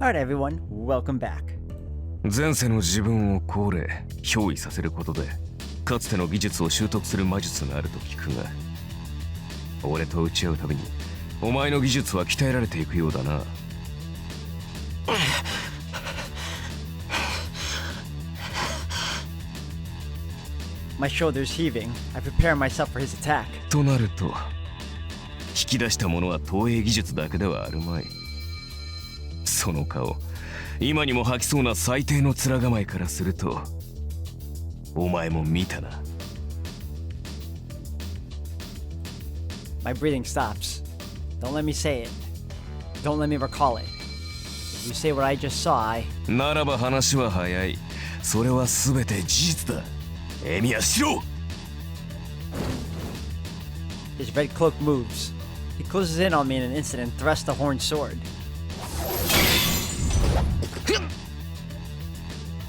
Alright everyone, welcome back. 前世の自分を高齢、憑依させることでかつての技術を習得する魔術があると聞くが、俺と打ち合うたびにお前の技術は鍛えられていくようだな。My shoulders heaving. I prepare myself for his attack. となると、引き出したものは投影技術だけではあるまい。その顔、今にも吐きそうな最低の面構えからすると、お前も見たな。My breathing stops. Don't let me say it. Don't let me recall it. If you say what I just saw, I... ならば話は早い。それは全て事実だ。エミヤ、しろ! His red cloak moves. He closes in on me in an instant and thrusts the horned sword.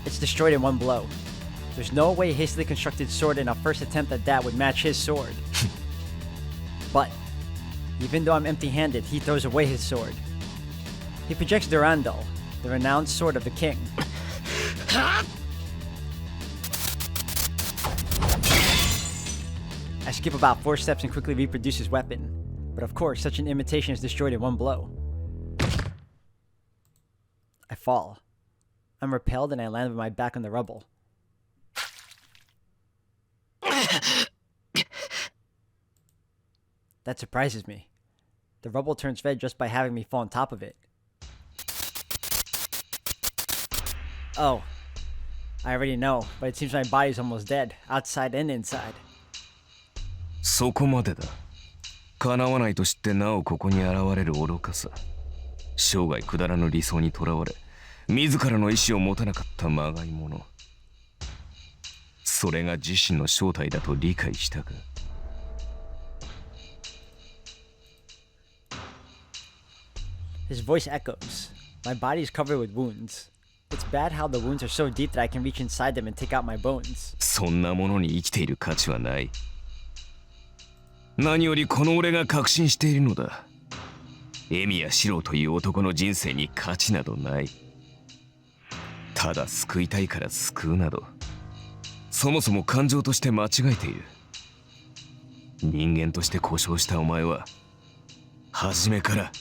It's destroyed in one blow. There's no way a hastily constructed sword in a first attempt at that would match his sword. But, even though I'm empty-handed, he throws away his sword. He projects Durandal, the renowned sword of the king. I skip about 4 steps and quickly reproduce his weapon. But of course, such an imitation is destroyed in one blow. I fall. I'm repelled and I land with my back on the rubble. That surprises me. The rubble turns red just by having me fall on top of it. Oh. I already know, but it seems my body's almost dead, outside and inside. そこまでだ。叶わないと知ってなおここに現れる愚かさ。生涯くだらぬ理想にとらわれ、自らの意志を持たなかったまがいもの。それが自身の正体だと理解したか。His voice echoes. My body is covered with wounds. It's bad how the wounds are so deep that I can reach inside them and take out my bones. そんなものに生きている価値はない。何よりこの俺が確信しているのだ。エミヤ・シロウという男の人生に価値などない。ただ救いたいから救うなど、そもそも感情として間違えている。人間として故障したお前は、初めから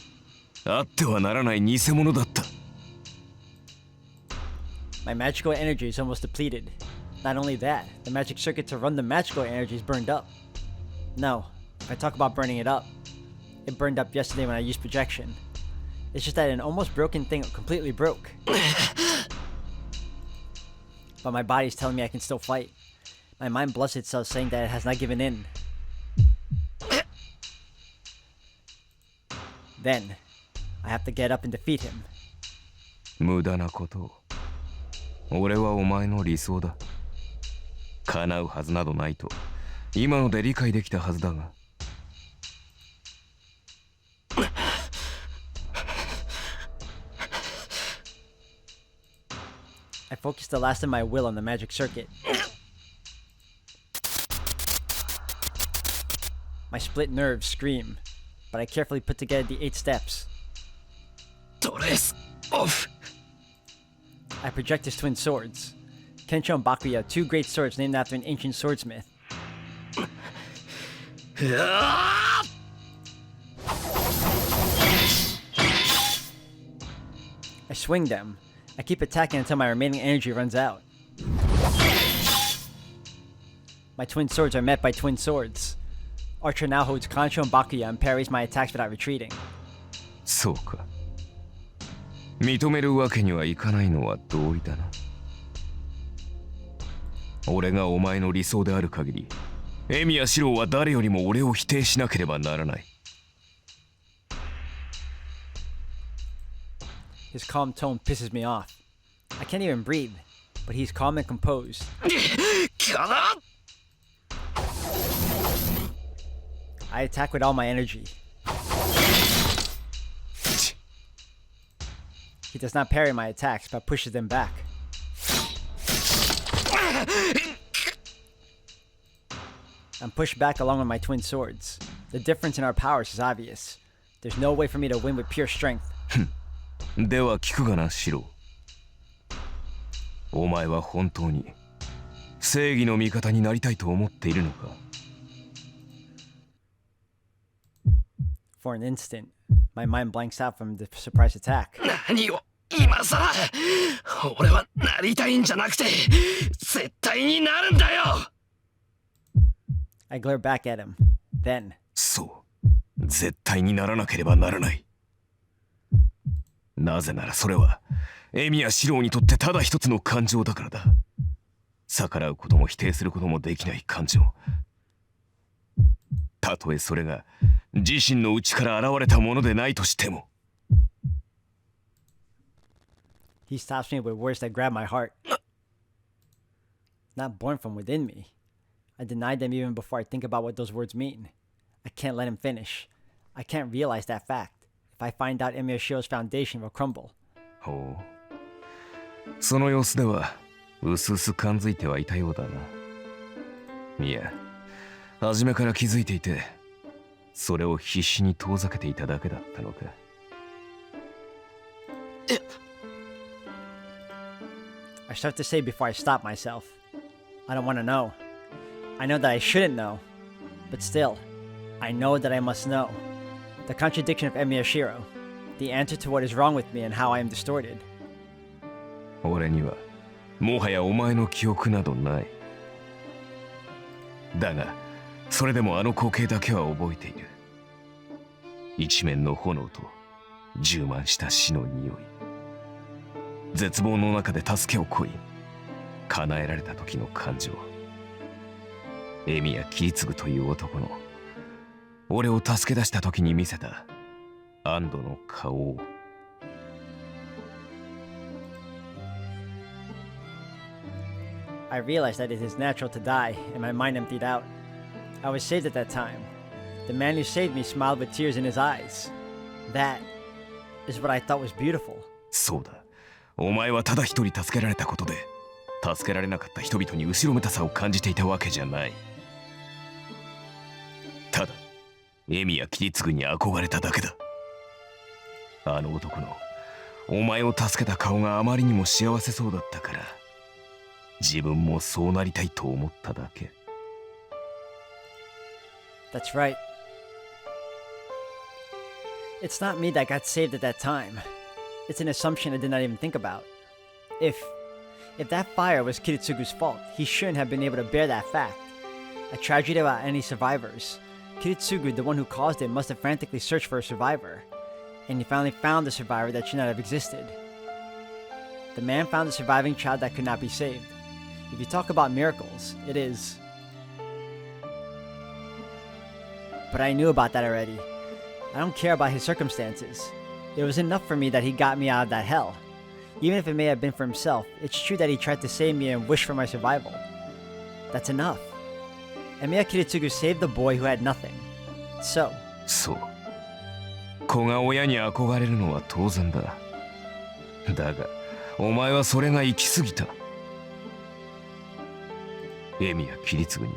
あってはならない偽物だった。My magical energy is almost depleted. Not only that, the magic circuit to run the magical energy is burned up. No, if I talk about burning it up, it burned up yesterday when I used projection. It's just that an almost broken thing completely broke. But my body's telling me I can still fight. My mind blusts itself saying that it has not given in. Then, I have to get up and defeat him. 無駄なことを。俺はお前の理想だ。叶うはずなどないと、今ので理解できたはずだが。I focus the last of my will on the magic circuit. My split nerves scream, but I carefully put together the 8 steps. Dress off. I project his twin swords. Kensho and Bakuya, 2 great swords named after an ancient swordsmith. I swing them. I keep attacking until my remaining energy runs out. My twin swords are met by twin swords. Archer now holds Kensho and Bakuya and parries my attacks without retreating. そうか。認めるわけにはいかないのは同意だな。俺がお前の理想である限り、エミヤ・シロウは誰よりも俺を否定しなければならない。His calm tone pisses me off. I can't even breathe, but he's calm and composed. I attack with all my energy. He does not parry my attacks, but pushes them back. I'm pushed back along with my twin swords. The difference in our powers is obvious. There's no way for me to win with pure strength. では聞くがな、シロウ。お前は本当に正義の味方になりたいと思っているのか？ For an instant, my mind blanks out from the surprise attack. 何を今さら俺はなりたいんじゃなくて絶対になるんだよ。 I glare back at him. Then, そう、絶対にならなければならない。なぜならそれはエミやシロウにとってただ一つの感情だからだ。逆らうことも否定することもできない感情。たとえそれが自身の内から現れたものでないとしても。 he stops me with words that grab my heart. Not born from within me. I deny them even before I think about what those words mean. I can't let him finish. I can't realize that fact. If I find out Emiya Shirou's foundation will crumble. ほう。その様子ではうすうす感づいてはいたようだな。いや、初めから気づいていて、それを必死に遠ざけていただけだったのか。I start to say before I stop myself. I don't want to know. I know that I shouldn't know. But still, I know that I must know. The contradiction of Emiya Shirou. The answer to what is wrong with me and how I am distorted. 俺にはもはやお前の記憶などない。だがそれでもあの光景だけは覚えている。一面の炎と充満した死の匂い。絶望の中で助けを乞い叶えられた時の感情。エミやキリツグという男の俺を助け出した時に見せた安堵の顔を。I realized that it is natural to die, and my mind emptied out. I was saved at that time. The man who saved me smiled with tears in his eyes. That is what I thought was beautiful. そうだ。お前はただ一人助けられたことで、助けられなかった人々に後ろめたさを感じていたわけじゃない。ただ、エミやキリツグに憧れただけだ。あの男のお前を助けた顔があまりにも幸せそうだったから、自分もそうなりたいと思っただけ。That's right. It's not me that got saved at that time. It's an assumption I did not even think about. If that fire was Kiritsugu's fault, he shouldn't have been able to bear that fact. A tragedy without any survivors. Kiritsugu, the one who caused it, must have frantically searched for a survivor. And he finally found the survivor that should not have existed. The man found a surviving child that could not be saved. If you talk about miracles, it is. But I knew about that already. I don't care about his circumstances. It was enough for me that he got me out of that hell. Even if it may have been for himself, it's true that he tried to save me and wished for my survival. That's enough. Emiya Kiritsugu saved the boy who had nothing. So. そう。子が親に憧れるのは当然だ。だが、お前はそれが行き過ぎた。エミやキリツグに、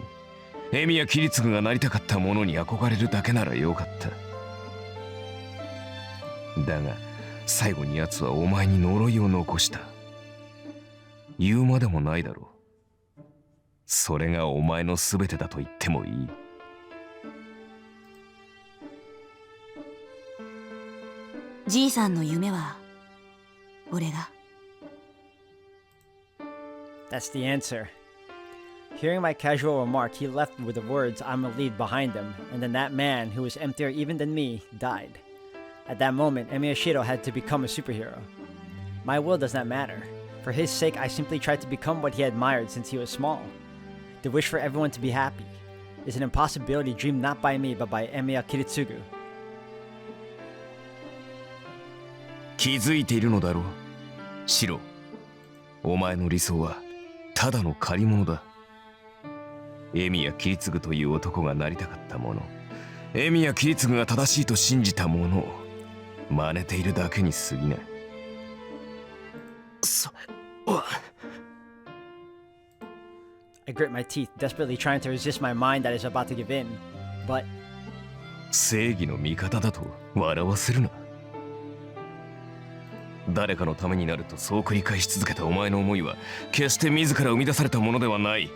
エミやキリツグがなりたかったものに憧れるだけならよかった。だが最後に奴はお前に呪いを残した。言うまでもないだろう。それがお前の全てだと言ってもいい。じいさんの夢は俺が。That's the answer. Hearing my casual remark, he left with the words "I'm a lead" behind him, and then that man, who was emptier even than me, died. At that moment, Emiya Shirou had to become a superhero. My will does not matter. For his sake, I simply tried to become what he admired since he was small. The wish for everyone to be happy is an impossibility dreamed not by me but by Emiya Kiritsugu. 気づいているのだろう、シロ。お前の理想はただの借り物だ。エミやキリツグという男がなりたかったもの、エミやキリツグが正しいと信じたものを真似ているだけに過ぎない。それは。I grit my teeth, desperately trying to resist my mind that is about to give in, but 正義の味方だと笑わせるな。誰かのためになるとそう繰り返し続けたお前の思いは決して自ら生み出されたものではない。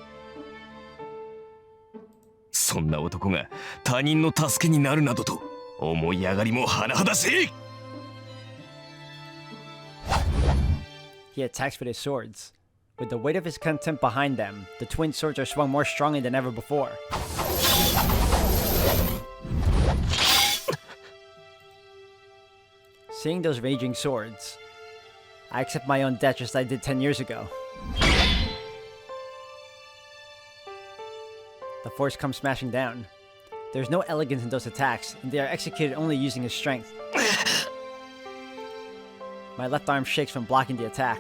そんな男が他人の助けになるなどと思い上がりも甚だしい。 He attacks with his swords. With the weight of his contempt behind them, the twin swords are swung more strongly than ever before. Seeing those raging swords, I accept my own death just as I did 10 years ago. The force comes smashing down. There's no elegance in those attacks, and they are executed only using his strength. My left arm shakes from blocking the attack.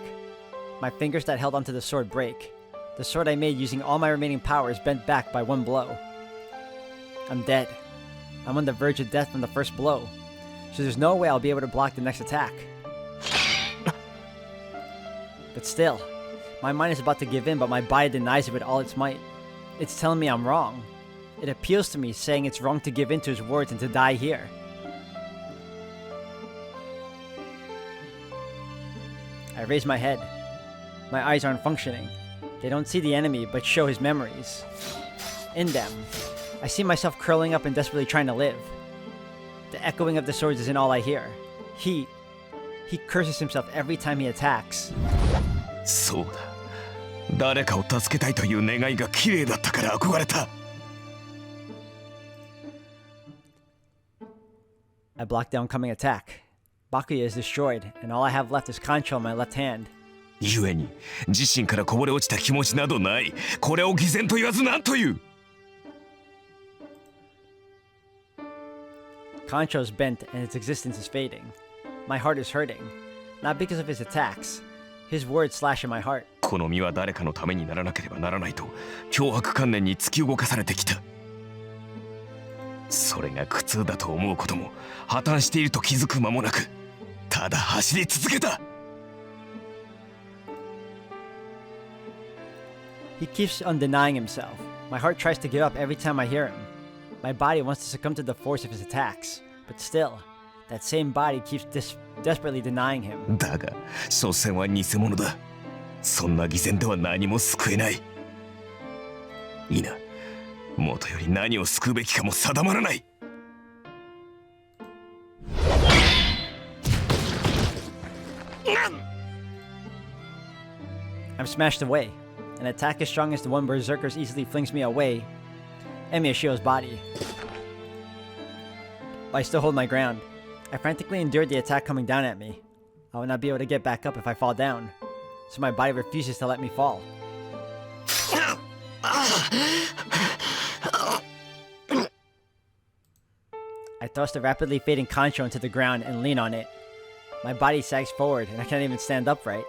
My fingers that held onto the sword break. The sword I made using all my remaining power is bent back by one blow. I'm dead. I'm on the verge of death from the first blow, so there's no way I'll be able to block the next attack. But still, my mind is about to give in, but my body denies it with all its might. It's telling me I'm wrong. It appeals to me, saying it's wrong to give in to his words and to die here. I raise my head. My eyes aren't functioning. They don't see the enemy, but show his memories. In them, I see myself curling up and desperately trying to live. The echoing of the swords isn't all I hear. He curses himself every time he attacks. そうだ。誰かを助けたいという願いが綺麗だったから憧れた。I block the oncoming attack. Bakuya is destroyed, and all I have left is Kancho in my left hand. 故に自身からこぼれ落ちた気持ちなどない。これを偽善と言わず何という。Kancho's bent and its existence is fading. My heart is hurting, not because of his attacks. His words slash in my heart. この身は誰かのためにならなければならないと脅迫観念に突き動かされてきた。それが苦痛だと思うことも破綻していると気づく間もなく、ただ走り続けた。He keeps on denying himself. My heart tries to give up every time I hear him. My body wants to succumb to the force of his attacks, but still, that same body keeps desperately denying him. だが、所詮は偽物だ。そんな偽善では何も救えない。いいな、もとより何を救うべきかも定まらない。I'm smashed away. An attack as strong as the one Berserker's easily flings me away. Emiya Shiro's body. But I still hold my ground. I frantically endured the attack coming down at me. I will not be able to get back up if I fall down, so my body refuses to let me fall. I thrust the rapidly fading Kancho into the ground and lean on it. My body sags forward and I can't even stand upright.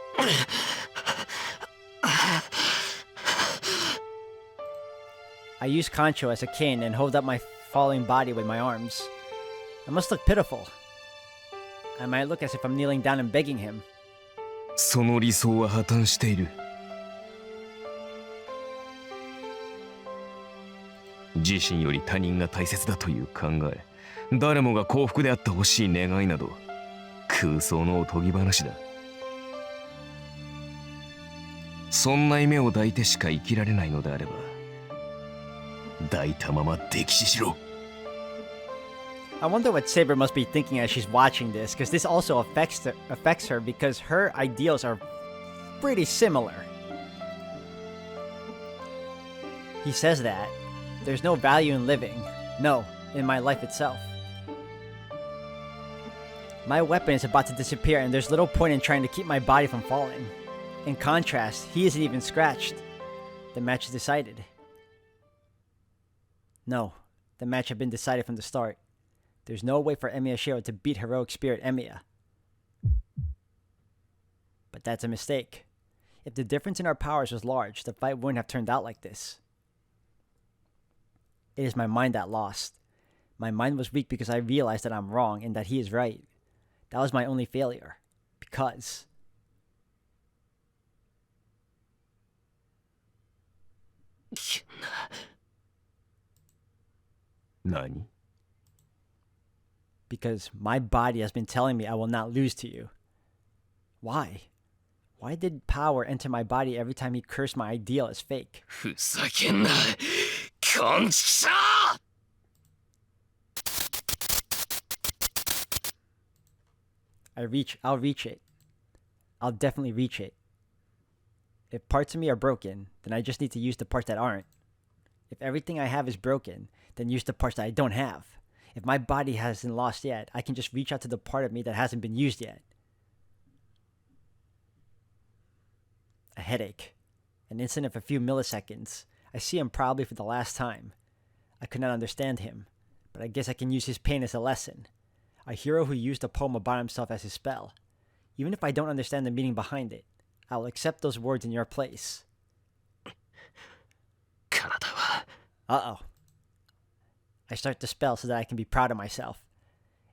I use Kancho as a cane and hold up my falling body with my arms. I must look pitiful. I might look as if I'm kneeling down and begging him. その理想は破綻している。自身より他人が大切だという考え、誰もが幸福であってほしい願いなど空想のおとぎ話だ。そんな夢を抱いてしか生きられないのであれば、抱いたまま溺死しろ。I wonder what Saber must be thinking as she's watching this, because this also affects her because her ideals are pretty similar. He says that there's no value in living, no, in my life itself. My weapon is about to disappear and there's little point in trying to keep my body from falling. In contrast, he isn't even scratched. The match is decided. No, the match had been decided from the start. There's no way for Emiya Shirou to beat heroic spirit Emiya. But that's a mistake. If the difference in our powers was large, the fight wouldn't have turned out like this. It is my mind that lost. My mind was weak because I realized that I'm wrong and that he is right. That was my only failure. Because...何? Because my body has been telling me I will not lose to you. Why? Why did power enter my body every time he cursed my ideal as fake? ふざけんなこんちくしょう I'll reach it. I'll definitely reach it. If parts of me are broken, then I just need to use the parts that aren't. If everything I have is broken, then use the parts that I don't have. If my body hasn't lost yet, I can just reach out to the part of me that hasn't been used yet. A headache. An instant of a few milliseconds. I see him probably for the last time. I could not understand him, but I guess I can use his pain as a lesson. A hero who used a poem about himself as his spell. Even if I don't understand the meaning behind it, I will accept those words in your place. 体は Uh-oh. I start the spell so that I can be proud of myself.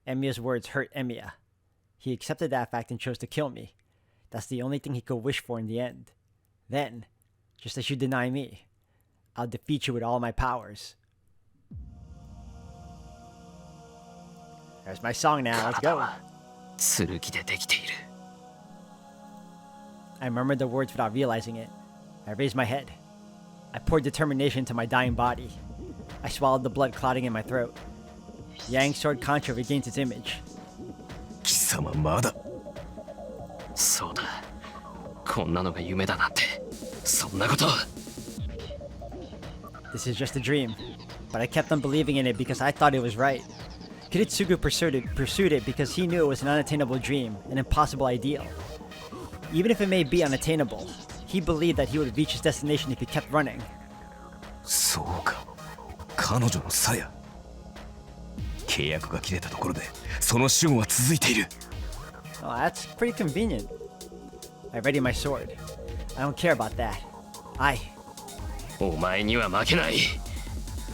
Emiya's words hurt Emiya. He accepted that fact and chose to kill me. That's the only thing he could wish for in the end. Then, just as you deny me, I'll defeat you with all my powers. There's my song now, let's 体 go. は剣でできている I murmured the words without realizing it. I raised my head. I poured determination into my dying body. I swallowed the blood clotting in my throat. Yang's sword Contra regains its image. 貴様まだそうだこんなのが夢だなんてそんなこと This is just a dream. But I kept on believing in it because I thought it was right. Kiritsugu pursued it because he knew it was an unattainable dream, an impossible ideal. Even if it may be unattainable, he believed that he would reach his destination if he kept running. そうか彼女の鞘契約が切れたところでその守護は続いている Oh, that's pretty convenient. I ready my sword. I don't care about that. お前には負けない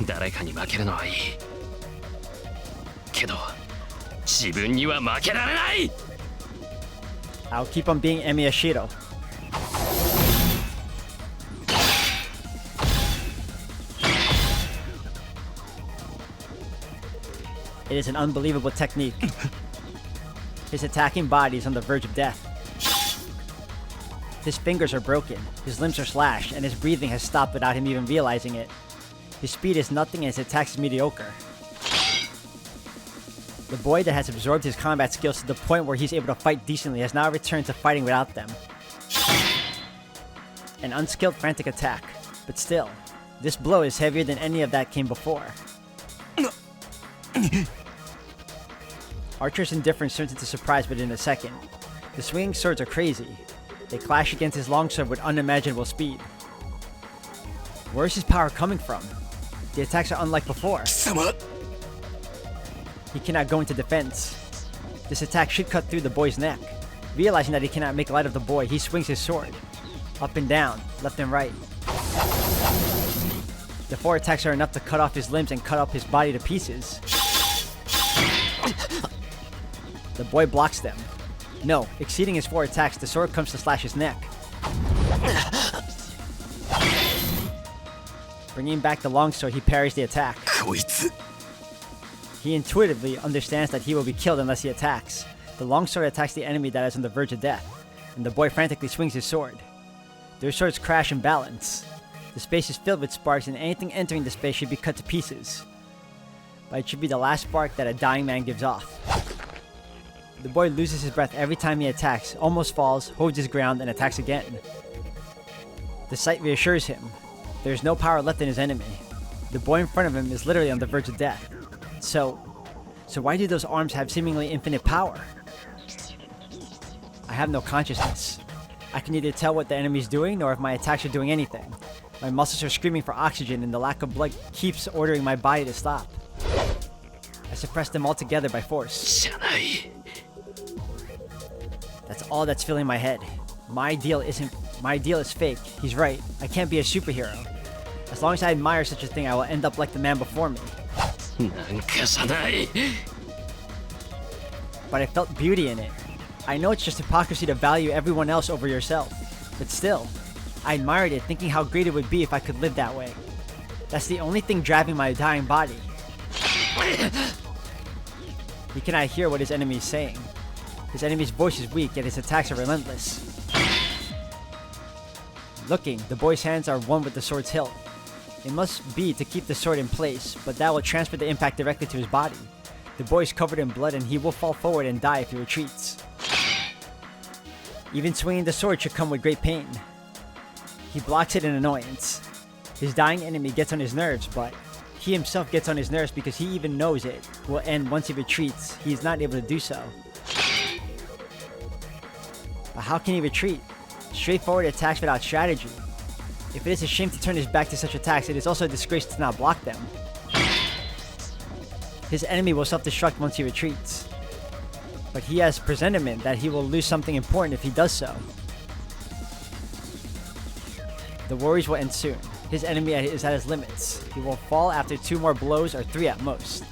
誰かに負けるのはいいけど自分には負けられない I'll keep on being Emiya Shirou. It is an unbelievable technique. His attacking body is on the verge of death. His fingers are broken, his limbs are slashed, and his breathing has stopped without him even realizing it. His speed is nothing and his attacks is mediocre. The boy that has absorbed his combat skills to the point where he's able to fight decently has now returned to fighting without them. An unskilled frantic attack, but still, this blow is heavier than any of that came before. Archer's indifference turns into surprise within a second. The swinging swords are crazy. They clash against his longsword with unimaginable speed. Where is his power coming from? The attacks are unlike before. 貴様 He cannot go into defense. This attack should cut through the boy's neck. Realizing that he cannot make light of the boy, he swings his sword. Up and down, left and right. The 4 attacks are enough to cut off his limbs and cut up his body to pieces. The boy blocks them. No, exceeding his 4 attacks, the sword comes to slash his neck. Bringing back the longsword, he parries the attack. こいつ He intuitively understands that he will be killed unless he attacks. The longsword attacks the enemy that is on the verge of death, and the boy frantically swings his sword. Their swords crash and balance. The space is filled with sparks, and anything entering the space should be cut to pieces. But it should be the last spark that a dying man gives off. The boy loses his breath every time he attacks, almost falls, holds his ground, and attacks again. The sight reassures him. There is no power left in his enemy. The boy in front of him is literally on the verge of death. So why do those arms have seemingly infinite power? I have no consciousness. I can neither tell what the enemy is doing nor if my attacks are doing anything. My muscles are screaming for oxygen and the lack of blood keeps ordering my body to stop. I suppress them all together by force. じゃない That's all that's filling my head. My ideal is fake. He's right. I can't be a superhero. As long as I admire such a thing, I will end up like the man before me. なんかじゃない But I felt beauty in it. I know it's just hypocrisy to value everyone else over yourself. But still, I admired it, thinking how great it would be if I could live that way. That's the only thing driving my dying body. He cannot hear what his enemy is saying. His enemy's voice is weak, yet his attacks are relentless. Looking, the boy's hands are one with the sword's hilt. It must be to keep the sword in place, but that will transfer the impact directly to his body. The boy is covered in blood and he will fall forward and die if he retreats. Even swinging the sword should come with great pain. He blocks it in annoyance. His dying enemy gets on his nerves, but he himself gets on his nerves because he even knows it will end once he retreats. He is not able to do so. But how can he retreat? Straightforward attacks without strategy. If it is a shame to turn his back to such attacks, it is also a disgrace to not block them. His enemy will self-destruct once he retreats. But he has presentiment that he will lose something important if he does so. The worries will end soon. His enemy is at his limits. He will fall after 2 more blows or 3 at most.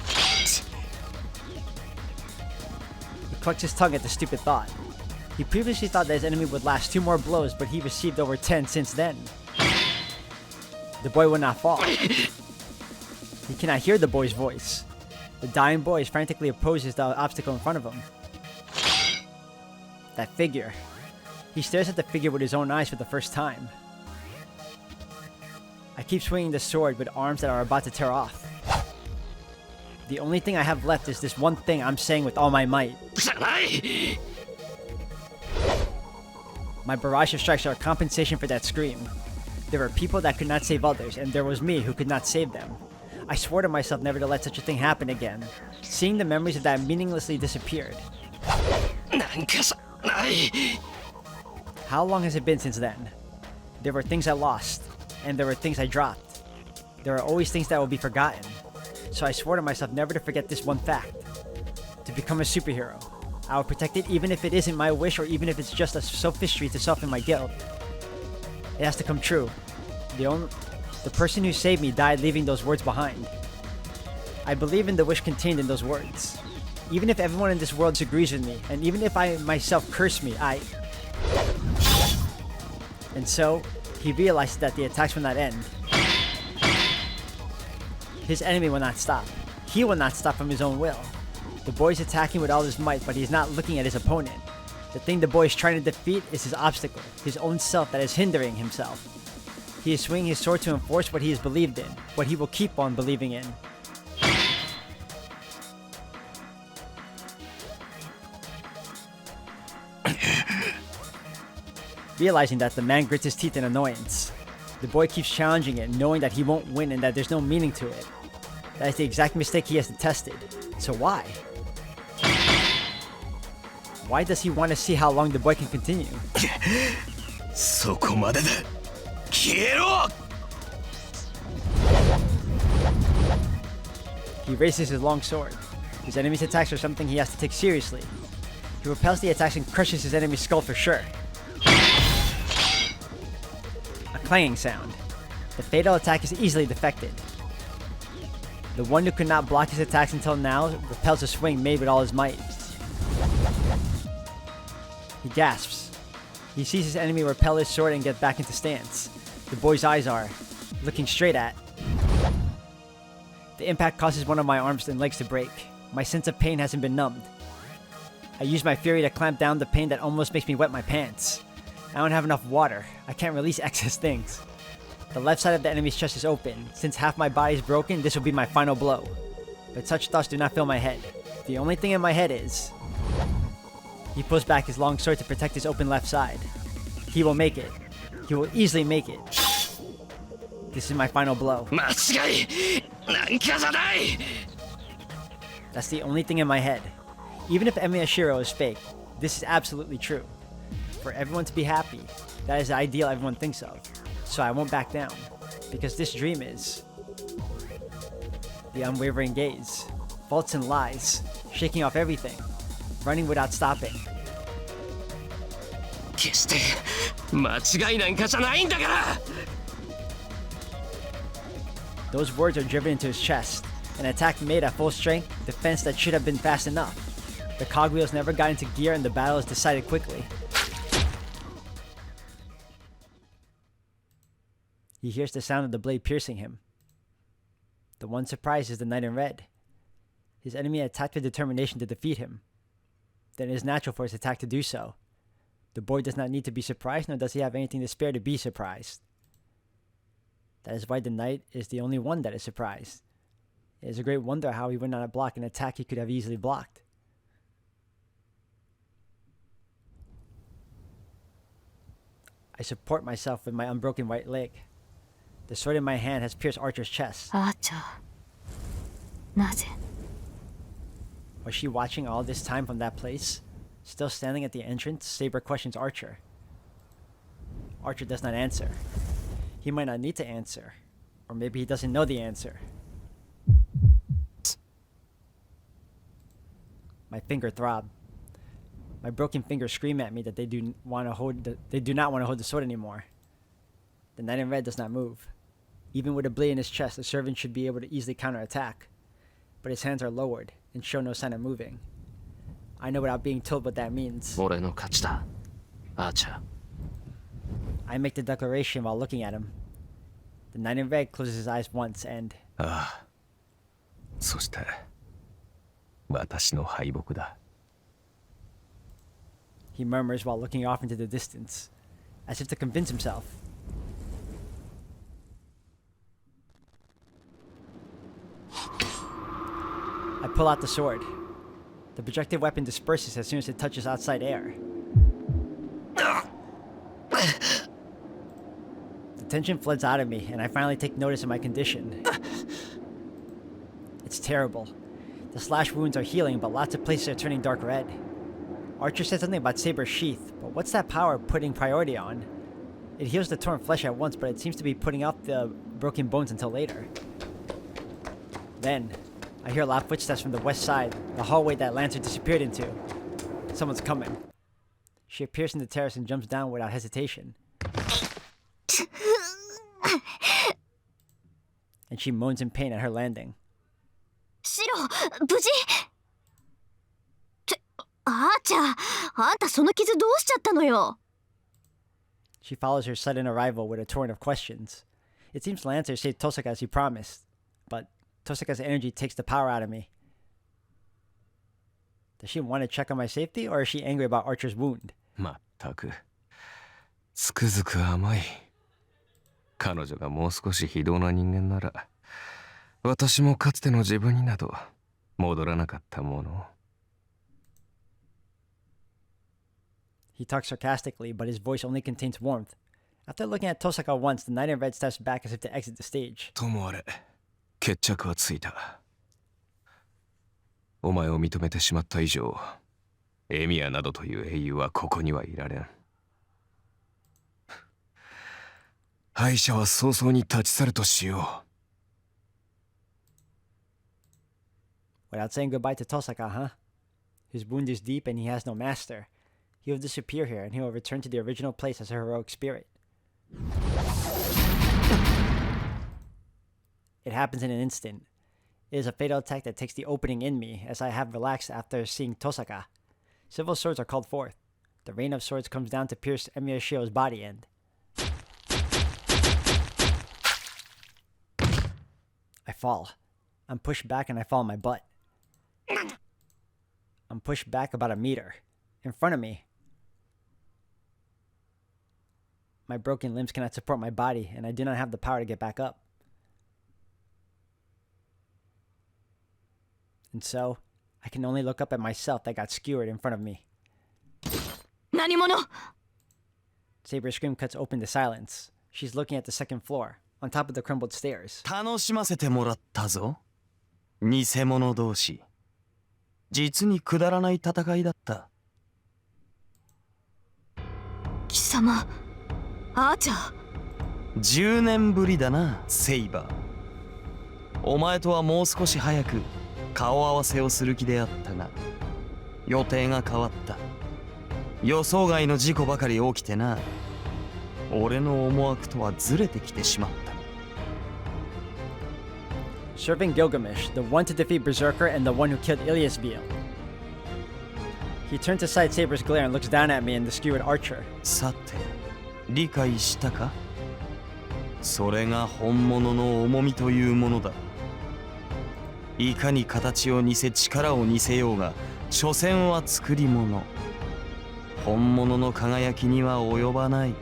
He clucks his tongue at the stupid thought. He previously thought that his enemy would last 2 more blows, but he received over 10 since then. The boy will not fall. He cannot hear the boy's voice. The dying boy frantically opposes the obstacle in front of him. That figure. He stares at the figure with his own eyes for the first time. I keep swinging the sword with arms that are about to tear off. The only thing I have left is this one thing I'm saying with all my might. My barrage of strikes are a compensation for that scream. There were people that could not save others, and there was me who could not save them. I swore to myself never to let such a thing happen again. Seeing the memories of that meaninglessly disappeared. How long has it been since then? There were things I lost, and there were things I dropped. There are always things that will be forgotten. So I swore to myself never to forget this one fact. To become a superhero. I will protect it even if it isn't my wish or even if it's just a sophistry to soften my guilt. It has to come true. The person who saved me died leaving those words behind. I believe in the wish contained in those words. Even if everyone in this world disagrees with me, and even if I myself curse me, And so, he realized that the attacks will not end. His enemy will not stop. He will not stop from his own will. The boy is attacking with all his might, but he is not looking at his opponent. The thing the boy is trying to defeat is his obstacle, his own self that is hindering himself. He is swinging his sword to enforce what he has believed in, what he will keep on believing in. Realizing that, the man grits his teeth in annoyance. The boy keeps challenging it, knowing that he won't win and that there's no meaning to it. That is the exact mistake he has detested. So why? Why does he want to see how long the boy can continue? He raises his long sword. His enemy's attacks are something he has to take seriously. He repels the attacks and crushes his enemy's skull for sure. A clanging sound. The fatal attack is easily deflected. The one who could not block his attacks until now repels a swing made with all his might. He gasps. He sees his enemy repel his sword and get back into stance. The boy's eyes are looking straight at. The impact causes one of my arms and legs to break. My sense of pain hasn't been numbed. I use my fury to clamp down the pain that almost makes me wet my pants. I don't have enough water. I can't release excess things. The left side of the enemy's chest is open. Since half my body is broken, this will be my final blow. But such thoughts do not fill my head. The only thing in my head is... He pulls back his long sword to protect his open left side. He will make it. He will easily make it. This is my final blow. That's the only thing in my head. Even if Emiya Shirou is fake, this is absolutely true. For everyone to be happy, that is the ideal everyone thinks of. So I won't back down, because this dream is the unwavering gaze, faults and lies, shaking off everything, running without stopping. Those words are driven into his chest, an attack made at full strength, defense that should have been fast enough. The cogwheels never got into gear and the battle is decided quickly. He hears the sound of the blade piercing him. The one surprise is the knight in red. His enemy attacked with determination to defeat him. then it is natural for his attack to do so. The boy does not need to be surprised, nor does he have anything to spare to be surprised. That is why the knight is the only one that is surprised. It is a great wonder how he would not block an attack he could have easily blocked. I support myself with my unbroken right leg. The sword in my hand has pierced Archer's chest. アーチャー。なぜ Was she watching all this time from that place? Still standing at the entrance, Saber questions Archer. Archer does not answer. He might not need to answer. Or maybe he doesn't know the answer. My finger throbbed. My broken fingers scream at me that they do not want to hold the sword anymore. The knight in red does not move. Even with a blade in his chest, the servant should be able to easily counterattack. But his hands are lowered and show no sign of moving. I know without being told what that means. 俺の勝ちだ、アーチャー。 I make the declaration while looking at him. The knight in red closes his eyes once and... ああ、そして私の敗北だ。 He murmurs while looking off into the distance, as if to convince himself. I pull out the sword. The projected weapon disperses as soon as it touches outside air. The tension floods out of me, and I finally take notice of my condition. It's terrible. The slash wounds are healing, but lots of places are turning dark red. Archer said something about Saber's sheath, but what's that power putting priority on? It heals the torn flesh at once, but it seems to be putting off the broken bones until later. Then, I hear loud footsteps from the west side, the hallway that Lancer disappeared into. Someone's coming. She appears in the terrace and jumps down without hesitation. And she moans in pain at her landing. シロ、無事アーチャー、あんたその傷どうしちゃったのよ She follows her sudden arrival with a torrent of questions. It seems Lancer saved Tosaka as he promised, but Tosaka's energy takes the power out of me. Does she want to check on my safety, or is she angry about Archer's wound? まったく、つくづく甘い。彼女がもう少し非道な人間なら、私もかつての自分になど戻らなかったもの。He talks sarcastically, but his voice only contains warmth. After looking at Tosaka once, the knight in red steps back as if to exit the stage. ともあれ、決着はついた。お前を認めてしまった以上、エミヤなどという英雄はここにはいられん。敗者は早々に立ち去るとしよう。Without saying goodbye to Tosaka, huh? His wound is deep and he has no master. He will disappear here and he will return to the original place as a heroic spirit. It happens in an instant. It is a fatal attack that takes the opening in me, as I have relaxed after seeing Tosaka. Several swords are called forth. The rain of swords comes down to pierce Emiya Shirou's body and... I fall. I'm pushed back and I fall on my butt. I'm pushed back about a meter. In front of me. My broken limbs cannot support my body, and I do not have the power to get back up. And so, I can only look up at myself that got skewered in front of me. 何者 Saber's scream cuts open the silence. She's looking at the second floor, on top of the crumbled stairs. 楽しませてもらったぞ。偽物同士。実にくだらない戦いだった。貴様、アーチャー。10年ぶりだな、セイバー。お前とはもう少し早く顔合わせをする気であったが、予定が変わった。予想外の事故ばかり起きてな。俺の思惑とはずれてきてしまった。Serving Gilgamesh, the one to defeat Berserker and the one who killed Ilyasbil. He turns aside Saber's glare and looks down at me and the skewered archer. さて、理解したか？それが本物の重みというものだ。いかに形を似せ力を似せようが、所詮は作り物。本物の輝きには及ばない。